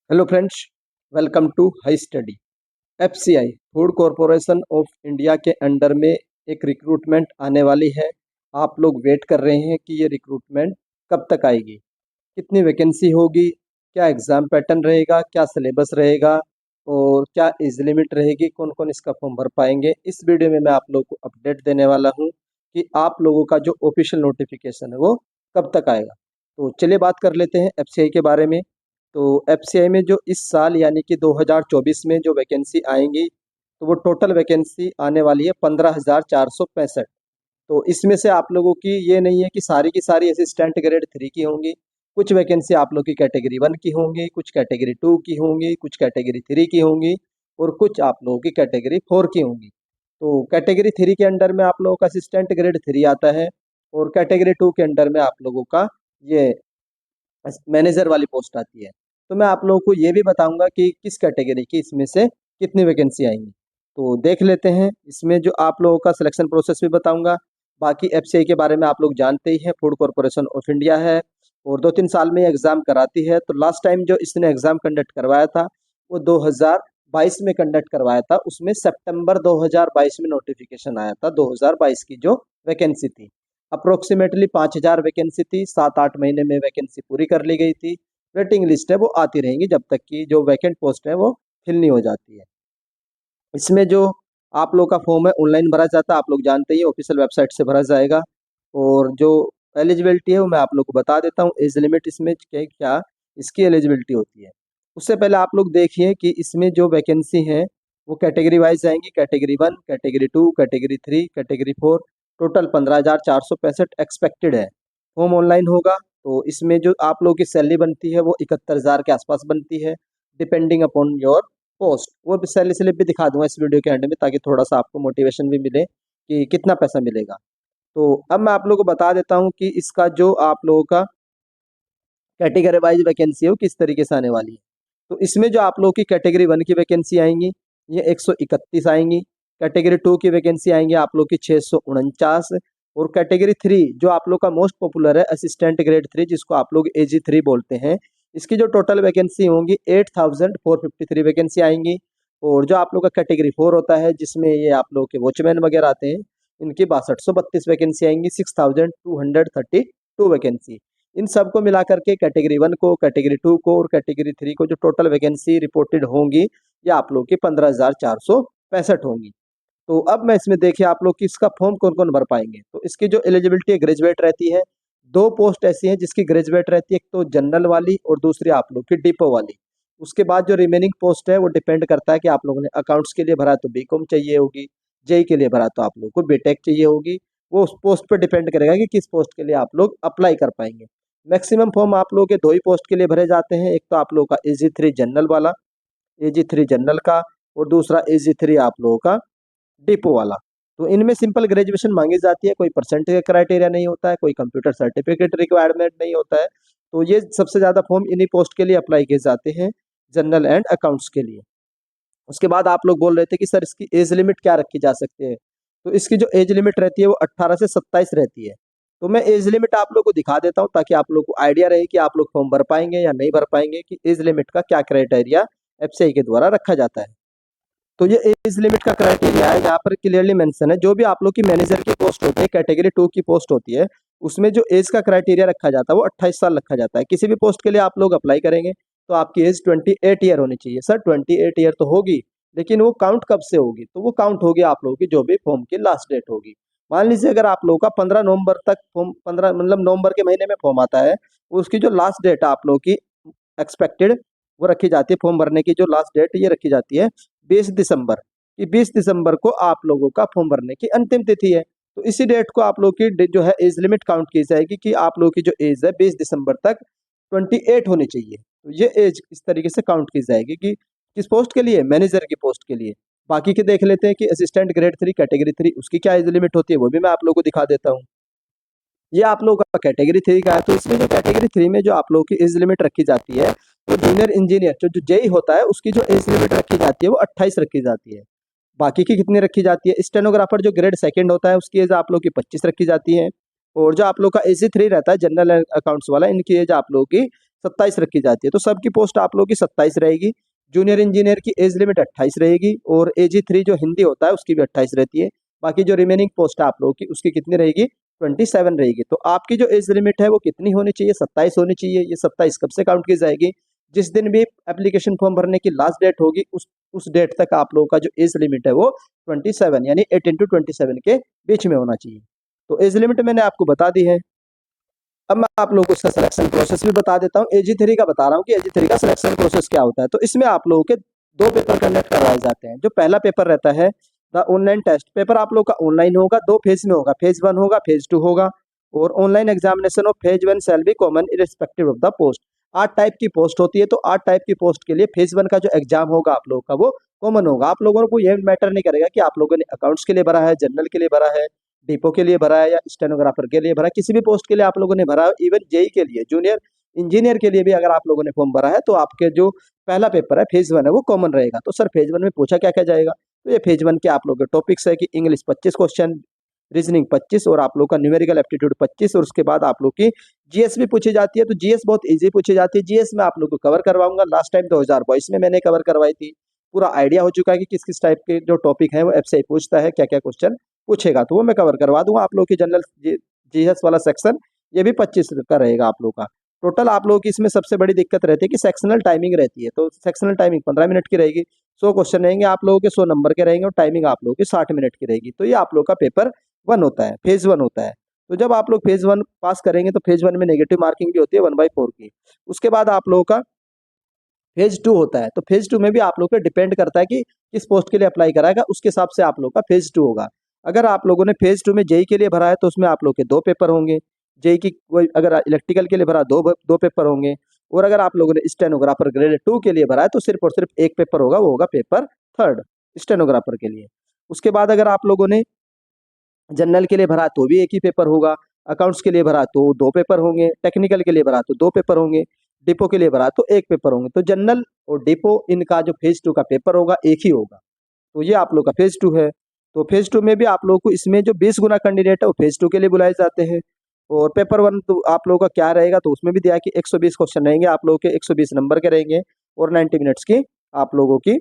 Hello friends, welcome to high study. FCI food corporation of India के under में एक recruitment आने वाली है। आप लोग वेट कर रहे हैं कि ये रिक्रूटमेंट कब तक आएगी, कितनी वैकेंसी होगी, क्या एग्ज़ाम पैटर्न रहेगा, क्या सिलेबस रहेगा और क्या एज लिमिट रहेगी, कौन कौन इसका फॉर्म भर पाएंगे। इस वीडियो में मैं आप लोगों को अपडेट देने वाला हूँ कि आप लोगों का जो ऑफिशियल नोटिफिकेशन है वो कब तक आएगा। तो चलिए बात कर लेते हैं एफसीआई के बारे में। तो एफसीआई में जो इस साल यानी कि 2024 में जो वैकेंसी आएंगी, तो वो टोटल वैकेंसी आने वाली है 15,465। तो इसमें से आप लोगों की ये नहीं है कि सारी की सारी असिस्टेंट ग्रेड 3 की होंगी। कुछ वैकेंसी आप लोग की कैटेगरी 1 की होंगी, कुछ कैटेगरी 2 की होंगी, कुछ कैटेगरी 3 की होंगी और कुछ आप लोगों की कैटेगरी 4 की होंगी। तो कैटेगरी 3 के अंडर में आप लोगों का असिस्टेंट ग्रेड 3 आता है और कैटेगरी 2 के अंडर में आप लोगों का ये मैनेजर वाली पोस्ट आती है। तो मैं आप लोगों को ये भी बताऊंगा कि किस कैटेगरी की इसमें से कितनी वैकेंसी आएंगी। तो देख लेते हैं, इसमें जो आप लोगों का सिलेक्शन प्रोसेस भी बताऊंगा। बाकी एफसीआई के बारे में आप लोग जानते ही हैं, फूड कॉरपोरेशन ऑफ इंडिया है और 2-3 साल में एग्ज़ाम कराती है। तो लास्ट टाइम जो इसने एग्ज़ाम कंडक्ट करवाया था वो 2022 में कंडक्ट करवाया था। उसमें सितंबर 2022 में नोटिफिकेशन आया था 2022 की जो वैकेंसी थी। अप्रोक्सीमेटली 5,000 वैकेंसी थी, 7-8 महीने में वैकेंसी पूरी कर ली गई थी। वेटिंग लिस्ट है वो आती रहेंगी जब तक कि जो वैकेंट पोस्ट है वो फिल नहीं हो जाती है। इसमें जो आप लोग का फॉर्म है ऑनलाइन भरा जाता है, आप लोग जानते ही ऑफिशियल वेबसाइट से भरा जाएगा। और जो एलिजिबिलिटी है वो मैं आप लोग को बता देता हूँ। एज लिमिट इसमें क्या क्या इसकी एलिजिबिलिटी होती है। उससे पहले आप लोग देखिए कि इसमें जो वैकेंसी है वो कैटेगरी वाइज आएंगी। Category 1, category 2, category 3, category 4। Total 15,465 expected है। फॉर्म ऑनलाइन होगा। तो इसमें जो आप लोगों की सैलरी बनती है वो 71,000 के आसपास बनती है, डिपेंडिंग अपॉन योर पोस्ट। वो भी सैलरी स्लिप भी दिखा दूंगा इस वीडियो के एंड में, ताकि थोड़ा सा आपको मोटिवेशन भी मिले कि कितना पैसा मिलेगा। तो अब मैं आप लोगों को बता देता हूँ कि इसका जो आप लोगों का कैटेगरी वाइज वैकेंसी है वो किस तरीके से आने वाली है। तो इसमें जो आप लोगों की कैटेगरी 1 की वैकेंसी आएंगी ये 131 आएंगी। कैटेगरी 2 की वैकेंसी आएंगी आप लोग की 649। और कैटेगरी 3 जो आप लोग का मोस्ट पॉपुलर है असिस्टेंट ग्रेड 3, जिसको आप लोग AG 3 बोलते हैं, इसकी जो टोटल वैकेंसी होंगी 8,453 वैकेंसी आएंगी। और जो आप लोग का कैटेगरी 4 होता है जिसमें ये आप लोग के वॉचमैन वगैरह आते हैं, इनकी 6232 वैकेंसी आएंगी, 6,232 वैकेंसी। इन सबको मिला करके कैटेगरी 1 को, कैटेगरी 2 को और कैटेगरी 3 को जो टोटल वैकेंसी रिपोर्टेड होंगी ये आप लोग की 15,465 होंगी। तो अब मैं इसमें देखिए आप लोग की इसका फॉर्म कौन कौन भर पाएंगे। तो इसकी जो एलिजिबिलिटी है ग्रेजुएट रहती है। 2 पोस्ट ऐसी हैं जिसकी ग्रेजुएट रहती है, एक तो जनरल वाली और दूसरी आप लोग की डिपो वाली। उसके बाद जो रिमेनिंग पोस्ट है वो डिपेंड करता है कि आप लोगों ने अकाउंट्स के लिए भरा तो बीकॉम चाहिए होगी, जेई के लिए भरा तो आप लोग को बीटेक चाहिए होगी। वो उस पोस्ट पर डिपेंड करेगा कि किस पोस्ट के लिए आप लोग अप्लाई कर पाएंगे। मैक्सिमम फॉर्म आप लोगों के 2 ही पोस्ट के लिए भरे जाते हैं, एक तो आप लोगों का AG3 जनरल वाला, AG3 जनरल का, और दूसरा AG3 आप लोगों का डिपो वाला। तो इनमें सिंपल ग्रेजुएशन मांगी जाती है, कोई परसेंटेज का क्राइटेरिया नहीं होता है, कोई कंप्यूटर सर्टिफिकेट रिक्वायरमेंट नहीं होता है। तो ये सबसे ज़्यादा फॉर्म इन्हीं पोस्ट के लिए अप्लाई किए जाते हैं, जनरल एंड अकाउंट्स के लिए। उसके बाद आप लोग बोल रहे थे कि सर इसकी एज लिमिट क्या रखी जा सकती है। तो इसकी जो एज लिमिट रहती है वो 18 से 27 रहती है। तो मैं एज लिमिट आप लोग को दिखा देता हूँ ताकि आप लोग को आइडिया रहे कि आप लोग फॉर्म भर पाएंगे या नहीं भर पाएंगे, कि एज लिमिट का क्या क्राइटेरिया एफसीआई के द्वारा रखा जाता है। तो ये एज लिमिट का क्राइटेरिया है, यहाँ पर क्लियरली मेंशन है। जो भी आप लोग की मैनेजर की पोस्ट होती है, कैटेगरी 2 की पोस्ट होती है, उसमें जो एज का क्राइटेरिया रखा जाता है वो 28 साल रखा जाता है। किसी भी पोस्ट के लिए आप लोग अप्लाई करेंगे तो आपकी एज 28 ईयर होनी चाहिए। सर 28 ईयर तो होगी, लेकिन वो काउंट कब से होगी? तो वो काउंट होगी आप लोगों की जो भी फॉर्म की लास्ट डेट होगी। मान लीजिए अगर आप लोगों का 15 नवंबर तक फॉर्म, 15 मतलब नवंबर के महीने में फॉर्म आता है, उसकी जो लास्ट डेट है आप लोगों की एक्सपेक्टेड वो रखी जाती है। फॉर्म भरने की जो लास्ट डेट ये रखी जाती है 20 दिसंबर, कि 20 दिसंबर को आप लोगों का फॉर्म भरने की अंतिम तिथि है। तो इसी डेट को आप लोग की जो है एज लिमिट काउंट की जाएगी कि आप लोगों की जो एज है 20 दिसंबर तक 28 होनी चाहिए। तो ये एज इस तरीके से काउंट की जाएगी कि किस पोस्ट के लिए? मैनेजर की पोस्ट के लिए। बाकी के देख लेते हैं कि असिस्टेंट ग्रेड 3 कैटेगरी 3 उसकी क्या एज लिमिट होती है, वो भी मैं आप लोगों को दिखा देता हूँ। ये आप लोगों का कैटेगरी 3 का है। तो इसमें जो कैटेगरी 3 में जो आप लोगों की एज लिमिट रखी जाती है, तो जूनियर इंजीनियर जो जेई होता है उसकी जो एज लिमिट रखी जाती है वो 28 रखी जाती है। बाकी की कितनी रखी जाती है? स्टेनोग्राफर जो ग्रेड 2 होता है उसकी एज आप लोग की 25 रखी जाती है। और जो आप लोग का AG3 रहता है जनरल अकाउंट्स वाला, इनकी एज आप लोगों की 27 रखी जाती है। तो सबकी पोस्ट आप लोगों की 27 रहेगी। जूनियर इंजीनियर की एज लिमिट 28 रहेगी और AG3 जो हिंदी होता है उसकी भी 28 रहती है। बाकी जो रिमेनिंग पोस्ट है आप लोगों की उसकी कितनी रहेगी, 27 रहेगी। तो आपकी जो एज लिमिट है वो कितनी होनी चाहिए, 27 होनी चाहिए। ये 27 कब से काउंट की जाएगी, जिस दिन भी एप्लीकेशन फॉर्म भरने की लास्ट डेट होगी उस डेट तक आप लोगों का जो एज लिमिट है वो 27 यानी 18 to 27 के बीच में होना चाहिए। तो एज लिमिट मैंने आपको बता दी है। अब मैं आप लोगों को इसका सिलेक्शन प्रोसेस भी बता देता हूँ। AG3 का बता रहा हूँ कि AG3 का सिलेक्शन प्रोसेस क्या होता है। तो इसमें आप लोगों के 2 पेपर कंडक्ट करवाए जाते हैं। जो पहला पेपर रहता है द ऑनलाइन टेस्ट पेपर आप लोग का ऑनलाइन होगा, 2 फेज में होगा, फेज 1 होगा, फेज 2 होगा। और online examination of phase 1 shall be common irrespective of the post. 8 type की पोस्ट होती है, तो 8 टाइप की पोस्ट के लिए फेज 1 का जो एग्जाम होगा आप लोगों का वो कॉमन होगा। आप लोगों को यह मैटर नहीं करेगा कि आप लोगों ने अकाउंट्स के लिए भरा है, जनरल के लिए भरा है, डिपो के लिए भरा है या स्टेनोग्राफर के लिए भरा है, किसी भी पोस्ट के लिए आप लोगों ने भरा है। इवन जेई के लिए, जूनियर इंजीनियर के लिए भी अगर आप लोगों ने फॉर्म भरा है तो आपके जो पहला पेपर है फेज 1 है वो कॉमन रहेगा। तो सर फेज 1 में पूछा क्या क्या जाएगा, तो ये फेज 1 के आप लोगों के टॉपिक्स है कि इंग्लिश 25 क्वेश्चन, रीजनिंग 25 और आप लोग का न्यूमेरिकल एप्टीट्यूड 25 और उसके बाद आप लोग की जीएस भी पूछी जाती है। तो जीएस बहुत इजी पूछी जाती है। जीएस में आप लोग को कवर करवाऊंगा, लास्ट टाइम 2022 में मैंने कवर करवाई थी। पूरा आइडिया हो चुका है कि किस किस टाइप के जो टॉपिक है वो एफसीआई पूछता है, क्या क्या क्वेश्चन पूछेगा, तो वो मैं कवर करवा दूंगा। आप लोग की जनरल जीएस वाला सेक्शन ये भी 25 का रहेगा आप लोग का। टोटल आप लोगों की इसमें सबसे बड़ी दिक्कत रहती है कि सेक्शनल टाइमिंग रहती है। तो सेक्शनल टाइमिंग 15 मिनट की रहेगी। 100 क्वेश्चन रहेंगे आप लोगों के, 100 नंबर के रहेंगे और टाइमिंग आप लोगों की 60 मिनट की रहेगी। तो ये आप लोग का पेपर 1 होता है, फेज 1 होता है। तो जब आप लोग फेज 1 पास करेंगे तो फेज 1 में नेगेटिव मार्किंग भी होती है 1/4 की। उसके बाद आप लोगों का फेज 2 होता है। तो फेज 2 में भी आप लोग पे डिपेंड करता है कि किस पोस्ट के लिए अप्लाई कराएगा, उसके हिसाब से आप लोग का फेज 2 होगा। अगर आप लोगों ने फेज 2 में जेई के लिए भरा है तो उसमें आप लोग के 2 पेपर होंगे। जेई की कोई अगर इलेक्ट्रिकल के लिए भरा, दो पेपर होंगे। और अगर आप लोगों ने स्टेनोग्राफर ग्रेड 2 के लिए भरा है तो सिर्फ और सिर्फ एक पेपर होगा, वो होगा पेपर 3 स्टेनोग्राफर के लिए। उसके बाद अगर आप लोगों ने जनरल के लिए भरा तो भी एक ही पेपर होगा, अकाउंट्स के लिए भरा तो 2 पेपर होंगे, टेक्निकल के लिए भरा तो 2 पेपर होंगे, डिपो के लिए भरा तो 1 पेपर होंगे। तो जनरल और डिपो इनका जो फेज 2 का पेपर होगा एक ही होगा। तो ये आप लोग का फेज 2 है। तो फेज 2 में भी आप लोग को इसमें जो 20 गुना कैंडिडेट है वो फेज 2 के लिए बुलाए जाते हैं। और पेपर 1 तो आप लोगों का क्या रहेगा, तो उसमें भी दिया कि 120 क्वेश्चन रहेंगे आप लोगों के, 120 नंबर के रहेंगे और 90 मिनट्स की आप लोगों की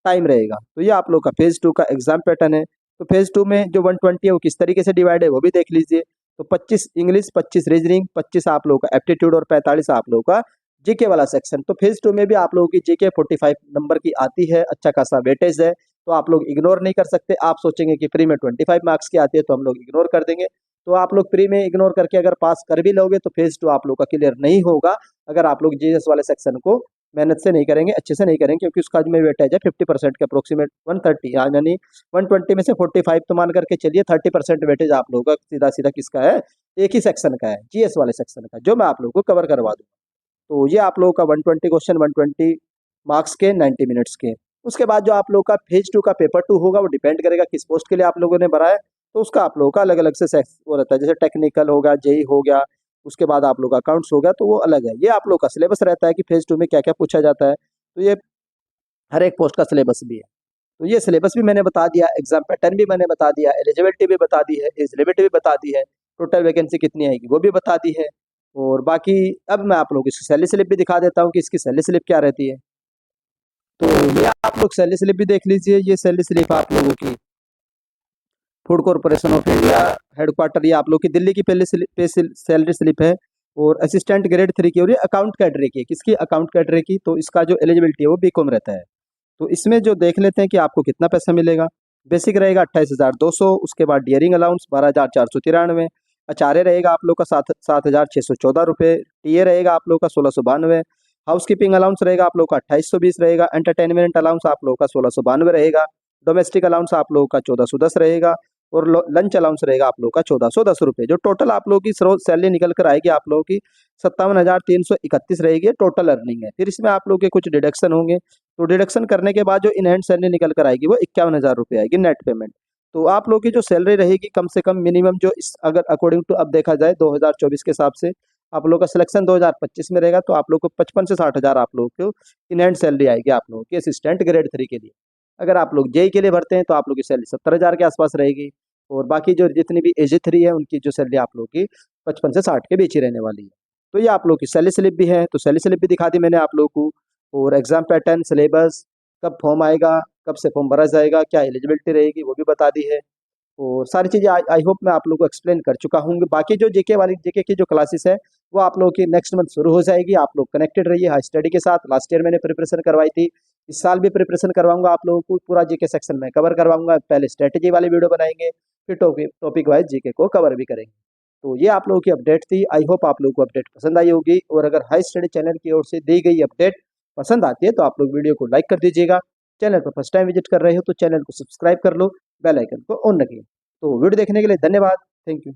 टाइम रहेगा। तो ये आप लोग का फेज 2 का एग्जाम पैटर्न है। तो फेज 2 में जो 120 है वो किस तरीके से डिवाइड है वो भी देख लीजिए। तो 25 इंग्लिश, 25 रीजनिंग, 25 आप लोगों का एप्टीट्यूड और 45 आप लोगों का जीके वाला सेक्शन। तो फेज 2 में भी आप लोगों की जीके 45 नंबर की आती है, अच्छा खासा वेटेज है। तो आप लोग इग्नोर नहीं कर सकते। आप सोचेंगे कि प्री में 25 मार्क्स की आती है तो हम लोग इग्नोर कर देंगे, तो आप लोग प्री में इग्नोर करके अगर पास कर भी लोगे तो फेज 2 आप लोग का क्लियर नहीं होगा अगर आप लोग जीएस वाले सेक्शन को मेहनत से नहीं करेंगे, अच्छे से नहीं करेंगे, क्योंकि उसका में वेटेज है 50% के अप्रोक्सीमेट 130, यानी 120 में से 45 तो मान करके चलिए 30% वेटेज आप लोगों का सीधा सीधा किसका है, एक ही सेक्शन का है, जीएस वाले सेक्शन का, जो मैं आप लोगों को कवर करवा दूंगा। तो ये आप लोगों का 120 क्वेश्चन, 120 मार्क्स के, 90 मिनट्स के। उसके बाद जो आप लोगों का फेज 2 का पेपर 2 होगा वो डिपेंड करेगा किस पोस्ट के लिए आप लोगों ने भरा है। तो उसका आप लोगों का अलग अलग से वो रहता है, जैसे टेक्निकल हो गया, जेई हो गया, उसके बाद आप लोग का अकाउंट्स हो गया, तो वो अलग है। ये आप लोग का सिलेबस रहता है कि फेज 2 में क्या क्या पूछा जाता है। तो ये हर एक पोस्ट का सिलेबस भी है। तो ये सिलेबस भी मैंने बता दिया, एग्जाम पैटर्न भी मैंने बता दिया, एलिजिबिलिटी भी बता दी है, एज लिमिट भी बता दी है, टोटल वैकेंसी कितनी आएगी वो भी बता दी है। और बाकी अब मैं आप लोगों की सैलरी स्लिप भी दिखा देता हूँ कि इसकी सैलरी स्लिप क्या रहती है। तो ये आप लोग सैलरी स्लिप भी देख लीजिए। ये सैलरी स्लिप आप लोगों की food corporation of India headquarter, ये आप लोग की दिल्ली की पहले सैलरी स्लिप है। और असिस्टेंट ग्रेड 3 की और ये अकाउंट कैडरे की, किसकी, अकाउंट कैडरे की। तो इसका जो एलिजिबिलिटी है वो बीकॉम रहता है। तो इसमें जो देख लेते हैं कि आपको कितना पैसा मिलेगा। बेसिक रहेगा 28,200, उसके बाद डियरिंग अलाउंस 12,493, अचार्य रहेगा आप लोग का 7,614 रुपये, टीए रहेगा आप लोग का 1,692, हाउस कीपिंग अलाउंस रहेगा आप लोग का 2,820 रहेगा, एंटरटेनमेंट अलाउंस आप लोग का 1,692 रहेगा, डोमेस्टिक अलाउंस आप लोग का 1,410 रहेगा और लंच अलाउंस रहेगा आप लोग का 1,410 रुपये। जो टोटल आप लोगों की सैलरी निकल कर आएगी आप लोगों की 57,331 रहेगी, टोटल अर्निंग है। फिर इसमें आप लोग के कुछ डिडक्शन होंगे, तो डिडक्शन करने के बाद जो इन हैंड सैलरी निकल कर आएगी वो 51,000 रुपये आएगी नेट पेमेंट। तो आप लोग की जो सैलरी रहेगी कम से कम मिनिमम जो इस अगर अकॉर्डिंग टू अब देखा जाए 2024 के हिसाब से आप लोग का सिलेक्शन 2025 में रहेगा, तो आप लोग को 55 से 60,000 आप लोग को इन हैंड सैलरी आएगी आप लोगों की असिस्टेंट ग्रेड 3 के लिए। अगर आप लोग जेई के लिए भरते हैं तो आप लोग की सैलरी 70,000 के आसपास रहेगी। और बाकी जो जितनी भी AG3 है उनकी जो सैलरी आप लोग की 55 से 60 के बीच ही रहने वाली है। तो ये आप लोग की सैलरी स्लिप भी है, तो सैलरी स्लिप भी दिखा दी मैंने आप लोगों को। और एग्जाम पैटर्न, सिलेबस, कब फॉर्म आएगा, कब से फॉर्म भरा जाएगा, क्या एलिजिबिलिटी रहेगी, वो भी बता दी है। और सारी चीज़ें आई होप मैं आप लोगों को एक्सप्लेन कर चुका हूँ। बाकी जो जीके की जो क्लासेस है वो आप लोगों की नेक्स्ट मंथ शुरू हो जाएगी। आप लोग कनेक्टेड रहिए हाई स्टडी के साथ। लास्ट ईयर मैंने प्रिपरेशन करवाई थी, इस साल भी प्रिपरेशन करवाऊंगा आप लोगों को। पूरा जीके सेक्शन में कवर करवाऊंगा। पहले स्ट्रेटेजी वाली वीडियो बनाएंगे, फिर टॉपिक वाइज जीके को कवर भी करेंगे। तो ये आप लोगों की अपडेट थी। आई होप आप लोगों को अपडेट पसंद आई होगी। और अगर हाई स्टडी चैनल की ओर से दी गई अपडेट पसंद आती है तो आप लोग वीडियो को लाइक कर दीजिएगा। चैनल पर फर्स्ट टाइम विजिट कर रहे हो तो चैनल को सब्सक्राइब कर लो, बेल आइकन को ऑन रखिए। तो वीडियो देखने के लिए धन्यवाद। Thank you.